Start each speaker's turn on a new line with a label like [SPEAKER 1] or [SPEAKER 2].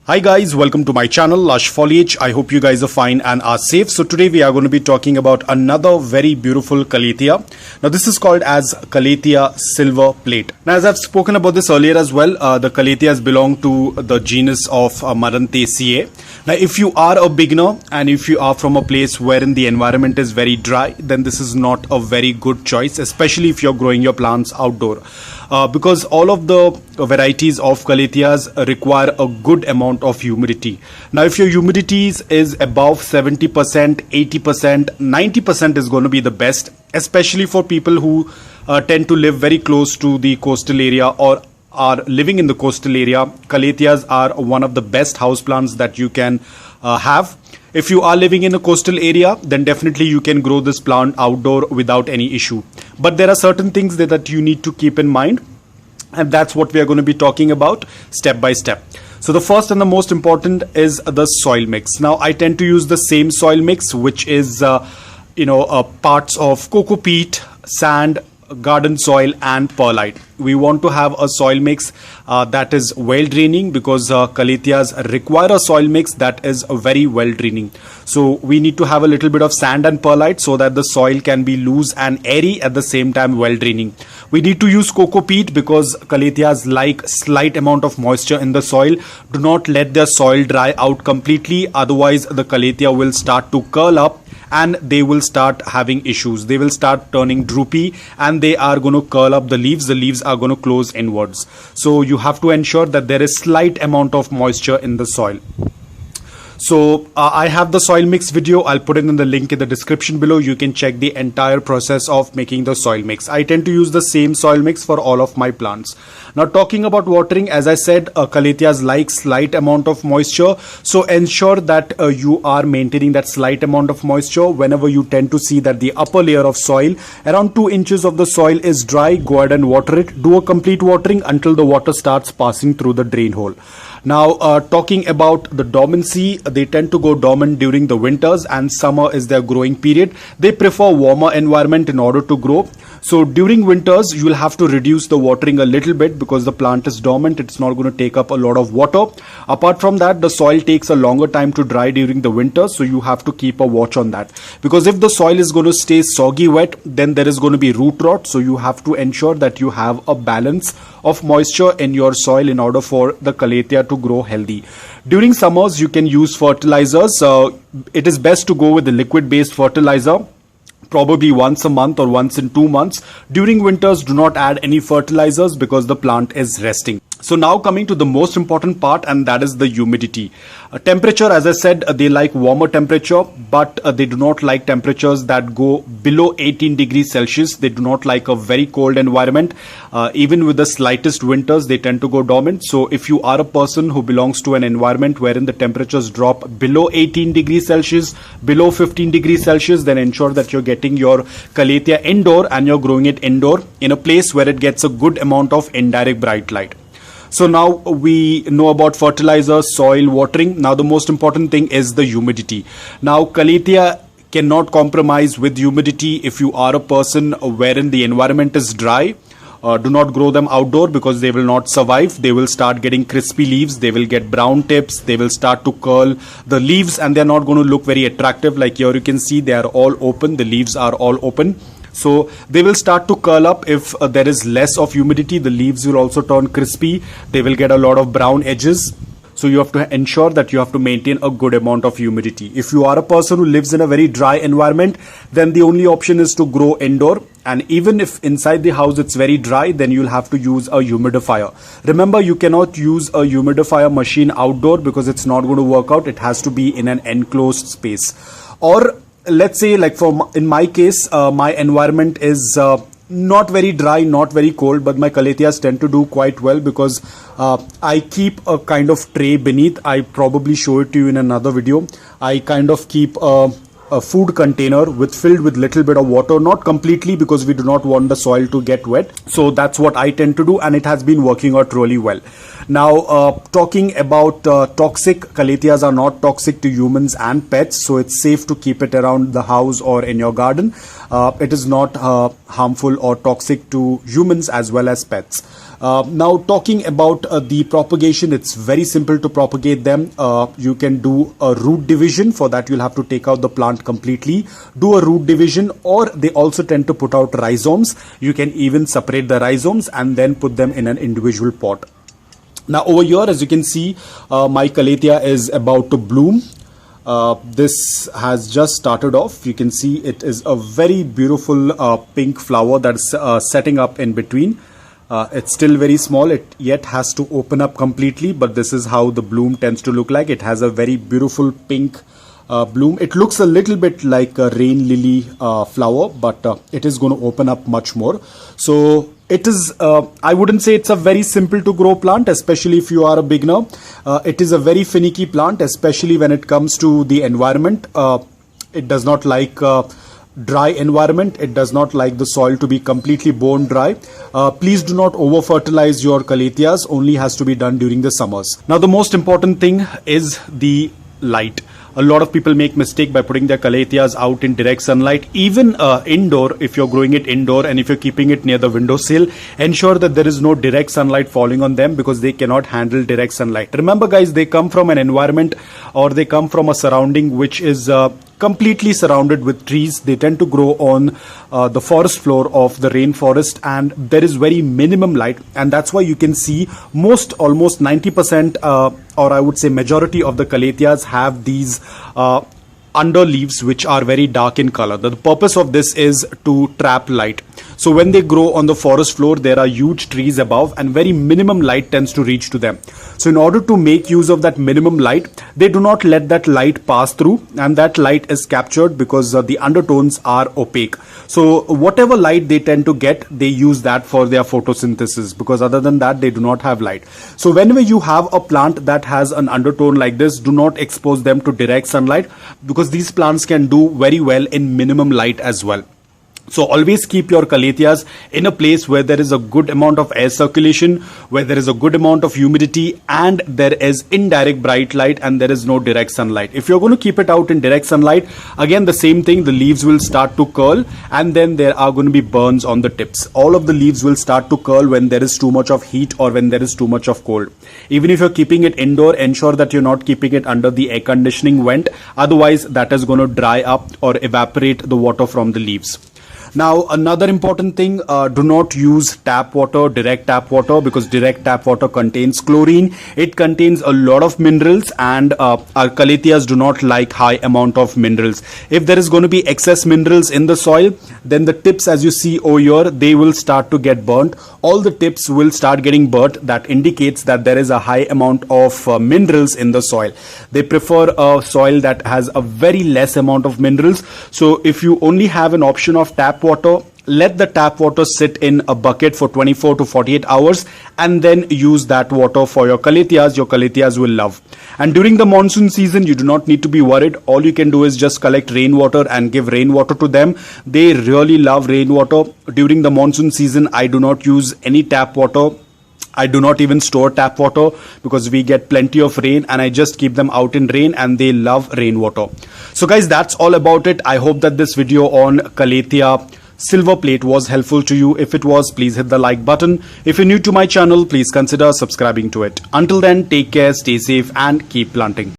[SPEAKER 1] Hi guys, welcome to my channel Lush Foliage. I hope you guys are fine and are safe. So today we are going to be talking about another very beautiful Calathea. Now this is called as Calathea Silverplate. Now as I've spoken about this earlier as well, the Calatheas belong to the genus of Marantaceae. Now if you are a beginner and if you are from a place wherein the environment is very dry, then this is not a very good choice, especially if you're growing your plants outdoor. Because all of the varieties of Calatheas require a good amount of humidity. Now if your humidity is above 70%, 80%, 90% is going to be the best, especially for people who tend to live very close to the coastal area or are living in the coastal area. Calatheas are one of the best houseplants that you can have. If you are living in a coastal area, then definitely you can grow this plant outdoor without any issue. But there are certain things that you need to keep in mind, and that's what we are going to be talking about step by step. So the first and the most important is the soil mix. Now I tend to use the same soil mix, which is parts of cocoa peat, sand, garden soil and perlite. We want to have a soil mix that is well draining, because Calatheas require a soil mix that is very well draining. So we need to have a little bit of sand and perlite so that the soil can be loose and airy, at the same time well draining. We need to use cocoa peat because Calatheas like slight amount of moisture in the soil. Do not let their soil dry out completely, otherwise the Calathea will start to curl up and they will start having issues. They will start turning droopy and they are going to curl up the leaves. The leaves are going to close inwards. So you have to ensure that there is slight amount of moisture in the soil. So I have the soil mix video. I'll put it in the link in the description below. You can check the entire process of making the soil mix. I tend to use the same soil mix for all of my plants. Now talking about watering, as I said, Calatheas like slight amount of moisture. So ensure that you are maintaining that slight amount of moisture. Whenever you tend to see that the upper layer of soil, around 2 inches of the soil is dry, go ahead and water it. Do a complete watering until the water starts passing through the drain hole. Now talking about the dormancy, they tend to go dormant during the winters, and summer is their growing period. They prefer warmer environment in order to grow. So during winters you will have to reduce the watering a little bit because the plant is dormant. It's not going to take up a lot of water. Apart from that, the soil takes a longer time to dry during the winter, so you have to keep a watch on that, because if the soil is going to stay soggy wet, then there is going to be root rot. So you have to ensure that you have a balance of moisture in your soil in order for the Calathea to grow healthy. During summers you can use fertilizers. It is best to go with the liquid based fertilizer, probably once a month or once in 2 months. During winters, do not add any fertilizers because the plant is resting. So now coming to the most important part, and that is the humidity. Temperature, as I said, they like warmer temperature, but they do not like temperatures that go below 18 degrees Celsius. They do not like a very cold environment. Even with the slightest winters, they tend to go dormant. So if you are a person who belongs to an environment wherein the temperatures drop below 18 degrees Celsius, below 15 degrees Celsius, then ensure that you're getting your Calathea indoor and you're growing it indoor in a place where it gets a good amount of indirect bright light. So now we know about fertilizer, soil, watering. Now the most important thing is the humidity. Now Calathea cannot compromise with humidity. If you are a person wherein the environment is dry, do not grow them outdoor because they will not survive. They will start getting crispy leaves. They will get brown tips. They will start to curl the leaves and they're not going to look very attractive. Like here you can see they are all open. The leaves are all open. So they will start to curl up. If there is less of humidity, the leaves will also turn crispy. They will get a lot of brown edges. So you have to ensure that you have to maintain a good amount of humidity. If you are a person who lives in a very dry environment, then the only option is to grow indoor. And even if inside the house it's very dry, then you'll have to use a humidifier. Remember, you cannot use a humidifier machine outdoor because it's not going to work out. It has to be in an enclosed space. Or let's say, like in my case, my environment is not very dry, not very cold, but my Calatheas tend to do quite well because I keep a kind of tray beneath. I probably show it to you in another video. I kind of keep a food container filled with little bit of water, not completely because we do not want the soil to get wet. So that's what I tend to do, and it has been working out really well. Now talking about toxic, Calatheas are not toxic to humans and pets, so it's safe to keep it around the house or in your garden. It is not harmful or toxic to humans as well as pets. Now talking about the propagation, it's very simple to propagate them. You can do a root division. For that you'll have to take out the plant completely, do a root division, or they also tend to put out rhizomes. You can even separate the rhizomes and then put them in an individual pot. Now over here, as you can see, my Kaletia is about to bloom. This has just started off. You can see it is a very beautiful pink flower that's setting up in between. It's still very small. It yet has to open up completely, but this is how the bloom tends to look like. It has a very beautiful pink bloom. It looks a little bit like a rain lily flower, but it is going to open up much more. So it is, I wouldn't say it's a very simple to grow plant, especially if you are a beginner. It is a very finicky plant, especially when it comes to the environment. It does not like dry environment. It does not like the soil to be completely bone dry. Please do not over fertilize your Kaletias. Only has to be done during the summers. Now the most important thing is the light. A lot of people make mistake by putting their Kaletias out in direct sunlight. Even indoor, if you're growing it indoor and if you're keeping it near the windowsill, ensure that there is no direct sunlight falling on them, because they cannot handle direct sunlight. Remember guys, they come from an environment, or they come from a surrounding which is completely surrounded with trees. They tend to grow on the forest floor of the rainforest, and there is very minimum light, and that's why you can see almost 90% or I would say majority of the Kaletias have these under leaves which are very dark in color. The purpose of this is to trap light. So when they grow on the forest floor, there are huge trees above and very minimum light tends to reach to them. So in order to make use of that minimum light, they do not let that light pass through, and that light is captured because the undertones are opaque. So whatever light they tend to get, they use that for their photosynthesis, because other than that they do not have light. So whenever you have a plant that has an undertone like this, do not expose them to direct sunlight, because these plants can do very well in minimum light as well. So always keep your Kaletias in a place where there is a good amount of air circulation, where there is a good amount of humidity, and there is indirect bright light and there is no direct sunlight. If you're going to keep it out in direct sunlight, again the same thing, the leaves will start to curl and then there are going to be burns on the tips. All of the leaves will start to curl when there is too much of heat or when there is too much of cold. Even if you're keeping it indoor, ensure that you're not keeping it under the air conditioning vent. Otherwise that is going to dry up or evaporate the water from the leaves. Now another important thing, do not use tap water, direct tap water, because direct tap water contains chlorine. It contains a lot of minerals, and our Kaletias do not like high amount of minerals. If there is going to be excess minerals in the soil, then the tips, as you see over here, they will start to get burnt. All the tips will start getting burnt. That indicates that there is a high amount of minerals in the soil. They prefer a soil that has a very less amount of minerals. So if you only have an option of tap water, let the tap water sit in a bucket for 24 to 48 hours and then use that water for your Kaletias. Your Kaletias will love. And during the monsoon season, you do not need to be worried. All you can do is just collect rainwater and give rainwater to them. They really love rainwater. During the monsoon season, I do not use any tap water. I do not even store tap water because we get plenty of rain, and I just keep them out in rain and they love rainwater. So guys, that's all about it. I hope that this video on Calathea Silverplate was helpful to you. If it was, please hit the like button. If you're new to my channel, please consider subscribing to it. Until then, take care, stay safe and keep planting.